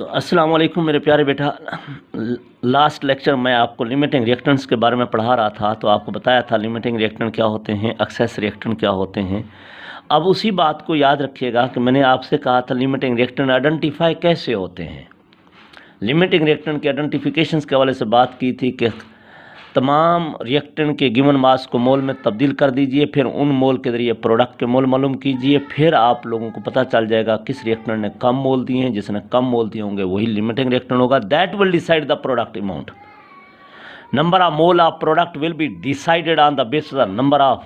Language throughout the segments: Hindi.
तो अस्सलाम वालेकुम मेरे प्यारे बेटा। लास्ट लेक्चर मैं आपको लिमिटिंग रिएक्टेंट्स के बारे में पढ़ा रहा था, तो आपको बताया था लिमिटिंग रिएक्टेंट क्या होते हैं, एक्सेस रिएक्टेंट क्या होते हैं। अब उसी बात को याद रखिएगा कि मैंने आपसे कहा था लिमिटिंग रिएक्टेंट आइडेंटिफाई कैसे होते हैं। लिमिटिंग रिएक्टेंट के आइडेंटिफिकेशंस के हवाले से बात की थी कि तमाम रिएक्टेंट के गिवन मास को मोल में तब्दील कर दीजिए, फिर उन मोल के ज़रिए प्रोडक्ट के मोल मालूम कीजिए, फिर आप लोगों को पता चल जाएगा किस रिएक्टेंट ने कम मोल दिए हैं। जिसने कम मोल दिए होंगे वही लिमिटिंग रिएक्टेंट होगा। That will decide the product amount. Number of mole of product will be decided on the basis of number of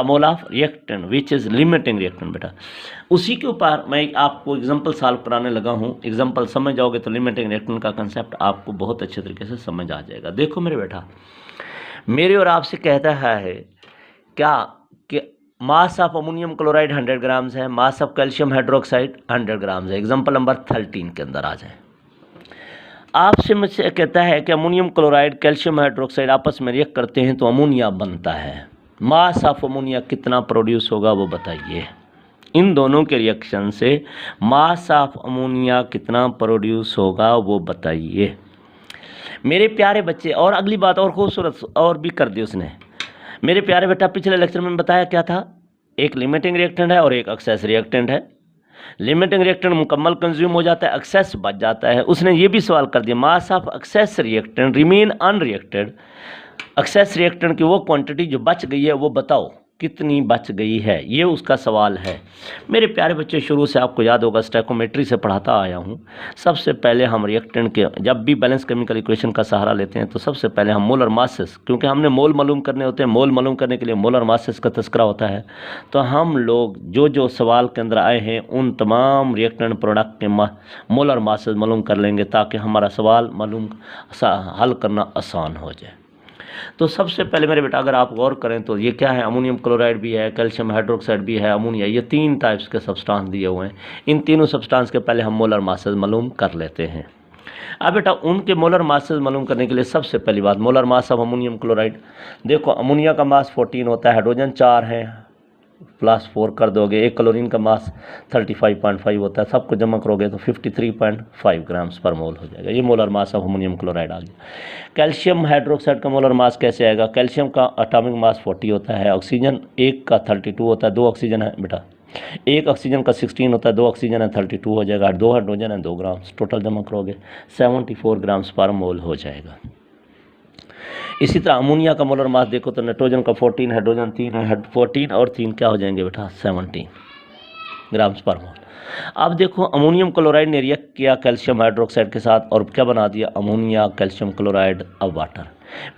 mole of reactant which is limiting reactant. बेटा उसी के ऊपर मैं आपको एग्जांपल सॉल्व कराने लगा हूँ। एग्जांपल समझ जाओगे तो लिमिटिंग रिएक्टेंट का कंसेप्ट आपको बहुत अच्छे तरीके से समझ आ जाएगा। देखो मेरे बेटा, मेरे और आपसे कहता है क्या कि mass of ammonium chloride 100 grams है, mass of calcium hydroxide 100 grams है। एग्जाम्पल नंबर 13 के अंदर आ जाए। आपसे मुझसे कहता है कि अमोनियम क्लोराइड कैल्शियम हाइड्रोक्साइड आपस में रिएक्ट करते हैं तो अमोनिया बनता है। मास ऑफ अमोनिया कितना प्रोड्यूस होगा वो बताइए। इन दोनों के रिएक्शन से मास ऑफ अमोनिया कितना प्रोड्यूस होगा वो बताइए मेरे प्यारे बच्चे। और अगली बात और खूबसूरत और भी कर दी उसने। मेरे प्यारे बेटा, पिछले लेक्चर में बताया क्या था, एक लिमिटिंग रिएक्टेंट है और एक एक्सेस रिएक्टेंट है। लिमिटिंग रिएक्टेंट मुकम्मल कंज्यूम हो जाता है, एक्सेस बच जाता है। उसने ये भी सवाल कर दिया, mass of excess reactant remain unreacted. Excess reactant की वो क्वांटिटी जो बच गई है वो बताओ कितनी बच गई है, ये उसका सवाल है। मेरे प्यारे बच्चे, शुरू से आपको याद होगा स्टैकोमेट्री से पढ़ाता आया हूँ। सबसे पहले हम रिएक्टेंट के जब भी बैलेंस केमिकल इक्वेशन का सहारा लेते हैं तो सबसे पहले हम मोलर मासेस, क्योंकि हमने मोल मालूम करने होते हैं, मोल मालूम करने के लिए मोलर मासेस का तस्करा होता है। तो हम लोग जो जो सवाल के अंदर आए हैं उन तमाम रिएक्टेंट प्रोडक्ट के मोलर मासेस मालूम कर लेंगे ताकि हमारा सवाल मालूम हल करना आसान हो जाए। तो सबसे पहले मेरे बेटा अगर आप गौर करें तो ये क्या है, अमोनियम क्लोराइड भी है, कैल्शियम हाइड्रोक्साइड भी है, अमोनिया, ये तीन टाइप्स के सब्सटेंस दिए हुए हैं। इन तीनों सब्सटेंस के पहले हम मोलर मासेस मालूम कर लेते हैं। अब बेटा उनके मोलर मासेस मालूम करने के लिए सबसे पहली बात molar mass of ammonium chloride. देखो अमोनिया का मास 14 होता है, हाइड्रोजन 4 है, +4 कर दोगे। एक क्लोरीन का मास 35.5 होता है, सबको जमा करोगे तो 53.5 ग्राम्स पर मोल हो जाएगा। ये molar mass of ammonium chloride आ गया। कैल्शियम हाइड्रोक्साइड का मोलर मास कैसे आएगा, कैल्शियम का एटॉमिक मास 40 होता है, ऑक्सीजन एक का 32 होता है, 2 ऑक्सीजन है बेटा, एक ऑक्सीजन का 16 होता है, 2 ऑक्सीजन है 32 हो जाएगा, 2 हाइड्रोजन है 2 ग्राम्स, टोटल जमा करोगे 74 ग्राम्स पर मोल हो जाएगा। इसी तरह अमोनिया का मोलर मास देखो तो नाइट्रोजन का 14, हाइड्रोजन 3 है, 14 और 3 क्या हो जाएंगे बेटा 17 ग्राम्स पर मोल। अब देखो अमोनियम क्लोराइड ने रिएक्ट किया कैल्शियम हाइड्रोक्साइड के साथ और क्या बना दिया, अमोनिया कैल्शियम क्लोराइड अब वाटर।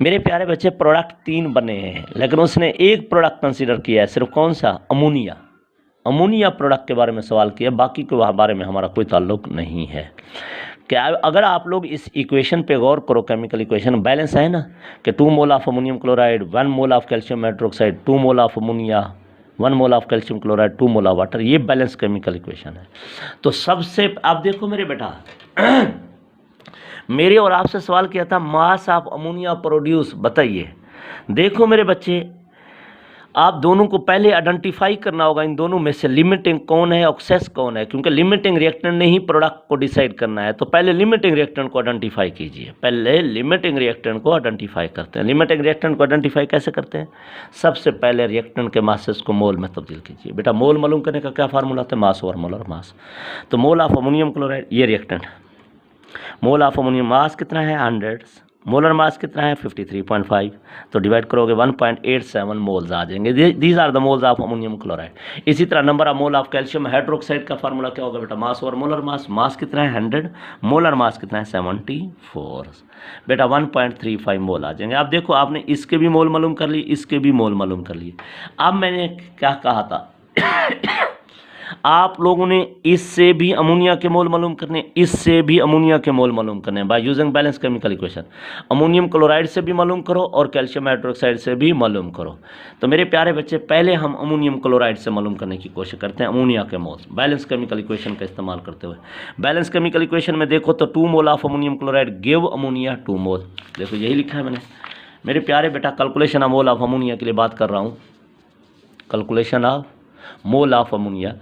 मेरे प्यारे बच्चे, प्रोडक्ट 3 बने हैं लेकिन उसने एक प्रोडक्ट कंसीडर किया है, सिर्फ कौन सा, अमोनिया। अमोनिया प्रोडक्ट के बारे में सवाल किया, बाकी के बारे में हमारा कोई ताल्लुक नहीं है। क्या अगर आप लोग इस इक्वेशन पे गौर करो, केमिकल इक्वेशन बैलेंस है ना कि 2 mole of ammonium chloride 1 mole of calcium hydroxide 2 mole of ammonia 1 mole of calcium chloride 2 mole of water, ये बैलेंस केमिकल इक्वेशन है। तो सबसे आप देखो मेरे बेटा मेरे और आपसे सवाल किया था मास ऑफ अमोनिया प्रोड्यूस बताइए। देखो मेरे बच्चे, आप दोनों को पहले आइडेंटिफाई करना होगा इन दोनों में से लिमिटिंग कौन है, एक्सेस कौन है, क्योंकि लिमिटिंग रिएक्टेंट ने ही प्रोडक्ट को डिसाइड करना है। तो पहले लिमिटिंग रिएक्टेंट को आइडेंटिफाई कीजिए। पहले लिमिटिंग रिएक्टेंट को आइडेंटिफाई करते हैं। लिमिटिंग रिएक्टेंट को आइडेंटिफाई कैसे करते हैं, सबसे पहले रिएक्टेंट के मासेस को मोल में तब्दील कीजिए। बेटा मोल मालूम करने का क्या फार्मूला होता है, मास ओवर मोलर मास। तो मोल ऑफ अमोनियम क्लोराइड ये रिएक्टेंट, मोल ऑफ अमोनियम मास कितना है 100, मोलर मास कितना है 53.5, तो डिवाइड करोगे 1.87 मोल्स आ जाएंगे। These are the moles of ammonium chloride. इसी तरह number of mole of calcium hydroxide का फार्मूला क्या होगा बेटा, मास और मोलर मास। मास कितना है 100, मोलर मास कितना है 74, बेटा 1.35 मोल आ जाएंगे। आप देखो आपने इसके भी मोल मालूम कर लिए, इसके भी मोल मालूम कर लिए। अब मैंने क्या कहा था आप लोगों ने इससे भी अमोनिया के मोल मालूम करने, इससे भी अमोनिया के मोल मालूम करने by using balance chemical equation. Ammonium chloride से भी मालूम करो और कैल्शियम हाइड्रोक्साइड से भी मालूम करो। तो मेरे प्यारे बच्चे, पहले हम अमोनियम क्लोराइड से मालूम करने की कोशिश करते हैं अमोनिया के मोल बैलेंस केमिकल इक्वेशन का इस्तेमाल करते हुए। बैलेंस केमिकल इक्वेशन में देखो तो 2 mole of ammonium chloride give ammonia 2 मोल। देखो यही लिखा है मैंने। मेरे प्यारे बेटा, calculation of mole of ammonia के लिए बात कर रहा हूँ। Calculation of mole of ammonia.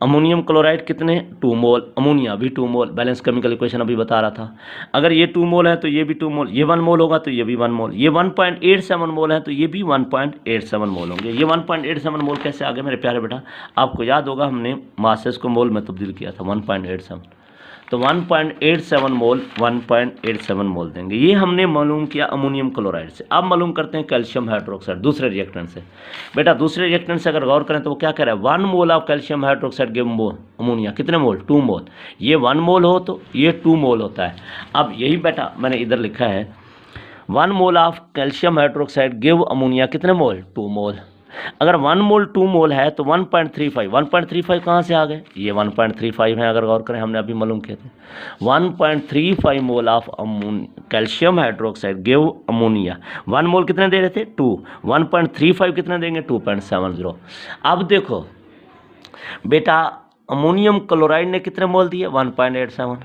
Ammonium chloride कितने, 2 मोल, अमोनिया भी 2 मोल। बैलेंस केमिकल इक्वेशन अभी बता रहा था। अगर ये 2 मोल है तो ये भी 2 मोल, ये 1 मोल होगा तो ये भी 1 मोल, ये 1.87 मोल है तो ये भी 1.87 मोल होंगे। ये 1.87 मोल कैसे आ गए मेरे प्यारे बेटा, आपको याद होगा हमने मासेस को मोल में तब्दील किया था 1.87, तो 1.87 मोल 1.87 मोल देंगे। ये हमने मालूम किया अमोनियम क्लोराइड से। अब मालूम करते हैं कैल्शियम हाइड्रोक्साइड दूसरे रिएक्टेंट से। बेटा दूसरे रिएक्टेंट से अगर गौर करें तो वो क्या कह रहा है, 1 मोल of calcium hydroxide give ammonia, कितने मोल, 2 मोल। ये 1 मोल हो तो ये 2 मोल होता है। अब यही बेटा मैंने इधर लिखा है 1 मोल of calcium hydroxide give ammonia, कितने मोल, 2 मोल। अगर 1 मोल 2 मोल है तो 1.35 कहाँ से आ गए, ये 1.35 है। अगर गौर करें हमने अभी मालूम किए थे 1.35 मोल of calcium hydroxide give ammonia. 1 मोल कितने दे रहे थे, 2, 1.35 कितने देंगे, 2.70। अब देखो बेटा अमोनियम क्लोराइड ने कितने मोल दिए, 1.87,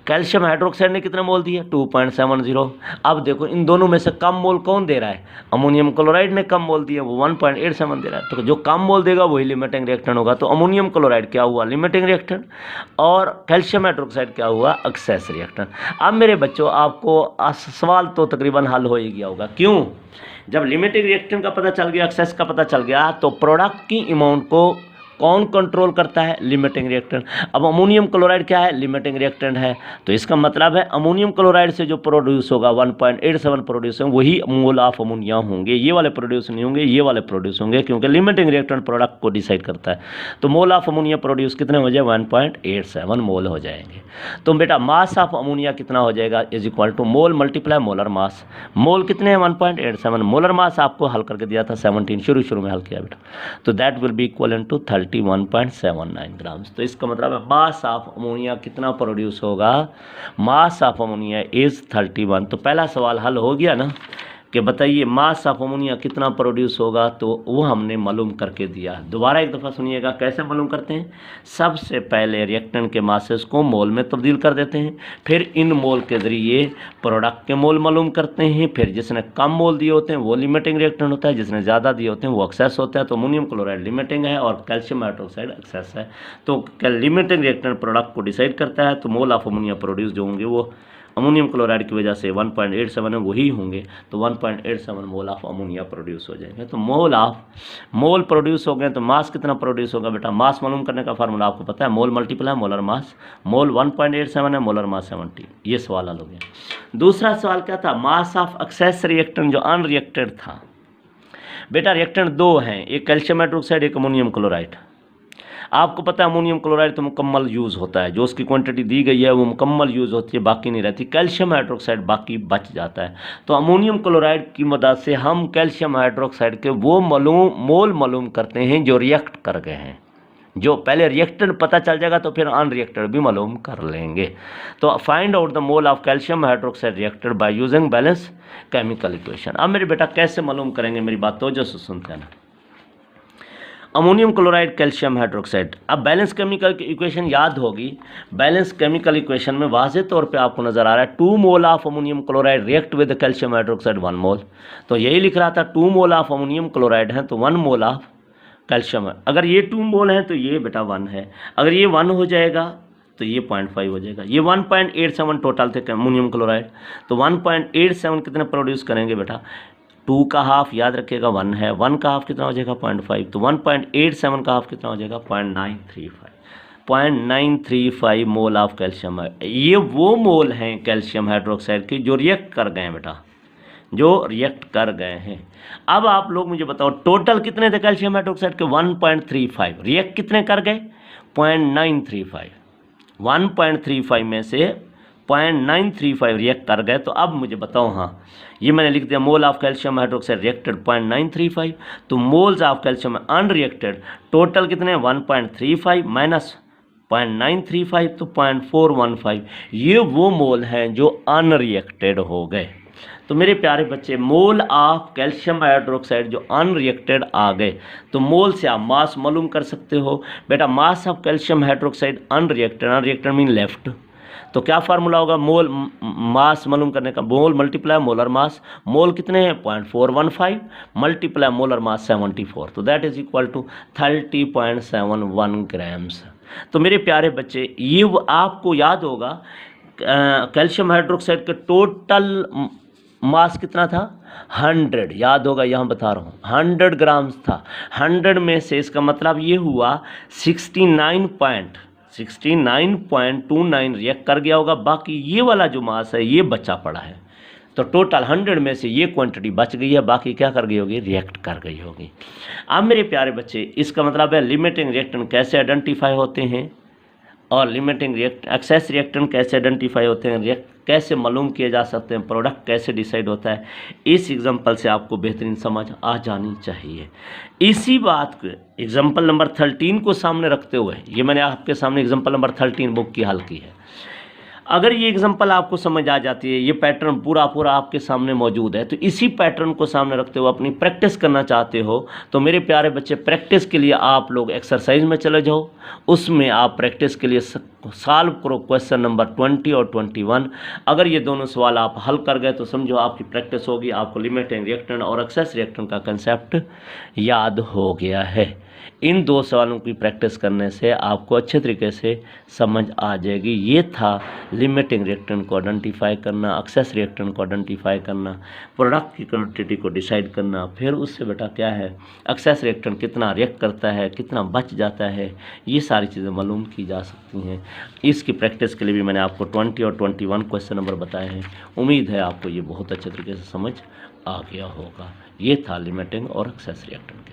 कैल्शियम हाइड्रोक्साइड ने कितने मोल दिए, 2.70। अब देखो इन दोनों में से कम मोल कौन दे रहा है, अमोनियम क्लोराइड ने कम मोल दिए, वो 1.87 दे रहा है। तो जो कम मोल देगा वही लिमिटिंग रिएक्टेंट होगा। तो अमोनियम क्लोराइड क्या हुआ, लिमिटिंग रिएक्टेंट, और कैल्शियम हाइड्रोक्साइड क्या हुआ, एक्सेस रिएक्टेंट। अब मेरे बच्चों आपको सवाल तो तकरीबन हल हो ही गया होगा। क्यों, जब लिमिटिंग रिएक्टेंट का पता चल गया, एक्सेस का पता चल गया, तो प्रोडक्ट की अमाउंट को कौन कंट्रोल करता है, लिमिटिंग रिएक्टेंट। अब अमोनियम क्लोराइड क्या है, लिमिटिंग रिएक्टेंट है। तो इसका मतलब है अमोनियम क्लोराइड से जो प्रोड्यूस होगा 1.87 प्रोड्यूस होंगे, वही मोल ऑफ अमोनिया होंगे। ये वाले प्रोड्यूस नहीं होंगे, ये वाले प्रोड्यूस होंगे, क्योंकि लिमिटिंग रिएक्टेंट प्रोडक्ट को डिसाइड करता है। तो मोल ऑफ अमोनिया प्रोड्यूस कितने हो जाए, 1.87 मोल हो जाएंगे। तो बेटा मास ऑफ अमोनिया कितना हो जाएगा, is equal to mole multiply molar mass. Mole कितने हैं, 1.87, मोलर मास आपको हल करके दिया था 17, शुरू में हल किया बेटा, तो that will be equal to 31.79 grams. तो इसका मतलब है मास ऑफ अमोनिया कितना प्रोड्यूस होगा, मास ऑफ अमोनिया इज 31। तो पहला सवाल हल हो गया ना, कि बताइए मास ऑफ अमोनिया कितना प्रोड्यूस होगा, तो वो हमने मालूम करके दिया। दोबारा एक दफ़ा सुनिएगा कैसे मालूम करते हैं। सबसे पहले रिएक्टेंट के मासेस को मोल में तब्दील कर देते हैं, फिर इन मोल के ज़रिए प्रोडक्ट के मोल मालूम करते हैं, फिर जिसने कम मोल दिए होते हैं वो लिमिटिंग रिएक्टेंट होता है, जिसने ज़्यादा दिए होते हैं वो एक्सेस होता है। तो अमोनियम क्लोराइड लिमिटिंग है और कैल्शियम हाइड्रोक्साइड एक्सेस है। तो लिमिटिंग रिएक्टेंट प्रोडक्ट को डिसाइड करता है, तो मोल ऑफ अमोनिया प्रोड्यूस जो होंगे वो अमोनियम क्लोराइड की वजह से 1.87 है, वही होंगे। तो 1.87 मोल ऑफ अमोनिया प्रोड्यूस हो जाएंगे। तो मोल प्रोड्यूस हो गए, तो मास कितना प्रोड्यूस होगा बेटा, मास मालूम करने का फार्मूला आपको पता है, मोल मल्टीप्लाई मोलर मास। मोल 1.87 है, मोलर मास 70। ये सवाल हल हो गया। दूसरा सवाल क्या था, मास ऑफ एक्सेस रिएक्टेंट जो अनरिएक्टेड था। बेटा रिएक्टेंट 2 हैं, एक कैल्शियम हाइड्रोक्साइड, एक अमोनियम क्लोराइड। आपको पता है अमोनियम क्लोराइड तो मुकम्मल यूज़ होता है, जो उसकी क्वांटिटी दी गई है वो मुकम्मल यूज़ होती है, बाकी नहीं रहती। कैल्शियम हाइड्रोक्साइड बाकी बच जाता है। तो अमोनियम क्लोराइड की मदद से हम कैल्शियम हाइड्रोक्साइड के वो मोल मालूम करते हैं जो रिएक्ट कर गए हैं। जो पहले रिएक्टेंट पता चल जाएगा तो फिर अनरिएक्टेड भी मालूम कर लेंगे। तो find out the mole of calcium hydroxide reacted by using balance chemical equation. अब मेरे बेटा कैसे मालूम करेंगे, मेरी बात तो जो सुनते हैं ना। अमोनियम क्लोराइड कैल्शियम हाइड्रोक्साइड, अब बैलेंस केमिकल की इक्वेशन याद होगी। बैलेंस केमिकल इक्वेशन में वाज़े तौर पे आपको नज़र आ रहा है 2 mole of ammonium chloride react with calcium hydroxide 1 मोल। तो यही लिख रहा था 2 मोल ऑफ अमोनियम क्लोराइड है तो 1 मोल ऑफ कैल्शियम है। अगर ये 2 मोल है तो ये बेटा 1 है, अगर ये 1 हो जाएगा तो ये 0.5 हो जाएगा। ये 1.87 टोटल थे अमोनियम क्लोराइड, तो 1.87 कितने प्रोड्यूस करेंगे बेटा, 2 का हाफ याद रखिएगा 1 है, 1 का हाफ कितना हो जाएगा 0.5, तो 1.87 का हाफ कितना हो जाएगा 0.935 मोल ऑफ कैल्शियम है। ये वो मोल हैं कैल्शियम हाइड्रोक्साइड के जो रिएक्ट कर गए हैं बेटा, जो रिएक्ट कर गए हैं। अब आप लोग मुझे बताओ टोटल कितने थे कैल्शियम हाइड्रोक्साइड के, 1.35, रिएक्ट कितने कर गए 0.935, 1.35 में से 0.935 रिएक्ट कर गए। तो अब मुझे बताओ, हाँ ये मैंने लिख दिया मोल ऑफ कैल्शियम हाइड्रोक्साइड रिएक्टेड 0.935, तो moles of calcium unreacted total कितने 1.35 माइनस 0.935 तो 0.415, ये वो मोल हैं जो अनरिएक्टेड हो गए। तो मेरे प्यारे बच्चे मोल ऑफ कैल्शियम हाइड्रोक्साइड जो अनरिएक्टेड आ गए, तो मोल से आप मास मालूम कर सकते हो बेटा। मास of calcium hydroxide unreacted mean left, तो क्या फार्मूला होगा, मोल मास मालूम करने का, मोल मल्टीप्लाई मोलर मास, मोल कितने हैं 0.415 मल्टीप्लाई मोलर मास 74, तो that is equal to 30.71 grams. तो मेरे प्यारे बच्चे ये आपको याद होगा कैल्शियम हाइड्रोक्साइड का टोटल मास कितना था 100, याद होगा, यहाँ बता रहा हूँ 100 ग्राम्स था। 100 में से इसका मतलब ये हुआ 69.29 रिएक्ट कर गया होगा, बाकी ये वाला जो मास है ये बचा पड़ा है। तो टोटल 100 में से ये क्वांटिटी बच गई है, बाकी क्या कर गई होगी, रिएक्ट कर गई होगी। अब मेरे प्यारे बच्चे इसका मतलब है लिमिटिंग रिएक्टेंट कैसे आइडेंटिफाई होते हैं और लिमिटिंग एक्सेस रिएक्टेंट कैसे आइडेंटिफाई होते हैं, कैसे मालूम किए जा सकते हैं, प्रोडक्ट कैसे डिसाइड होता है, इस एग्जांपल से आपको बेहतरीन समझ आ जानी चाहिए। इसी बात को एग्जांपल नंबर 13 को सामने रखते हुए, ये मैंने आपके सामने एग्जांपल नंबर 13 बुक की हल की है। अगर ये एग्जांपल आपको समझ आ जाती है, ये पैटर्न पूरा आपके सामने मौजूद है, तो इसी पैटर्न को सामने रखते हुए अपनी प्रैक्टिस करना चाहते हो तो मेरे प्यारे बच्चे प्रैक्टिस के लिए आप लोग एक्सरसाइज में चले जाओ। उसमें आप प्रैक्टिस के लिए सॉल्व करो क्वेश्चन नंबर 20 और 21। अगर ये दोनों सवाल आप हल कर गए तो समझो आपकी प्रैक्टिस होगी, आपको लिमिटिंग रिएक्टेंट और एक्सेस रिएक्टेंट का कंसेप्ट याद हो गया है। इन दो सवालों की प्रैक्टिस करने से आपको अच्छे तरीके से समझ आ जाएगी। ये था लिमिटिंग रिएक्टेंट को आइडेंटिफाई करना, एक्सेस रिएक्टेंट को आइडेंटिफाई करना, प्रोडक्ट की क्वांटिटी को डिसाइड करना, फिर उससे बेटा क्या है एक्सेस रिएक्टेंट कितना रिएक्ट करता है, कितना बच जाता है, ये सारी चीज़ें मालूम की जा सकती हैं। इसकी प्रैक्टिस के लिए भी मैंने आपको 20 और 21 क्वेश्चन नंबर बताए हैं। उम्मीद है आपको ये बहुत अच्छे तरीके से समझ आ गया होगा। ये था लिमिटिंग और एक्सेस रिएक्टेंट के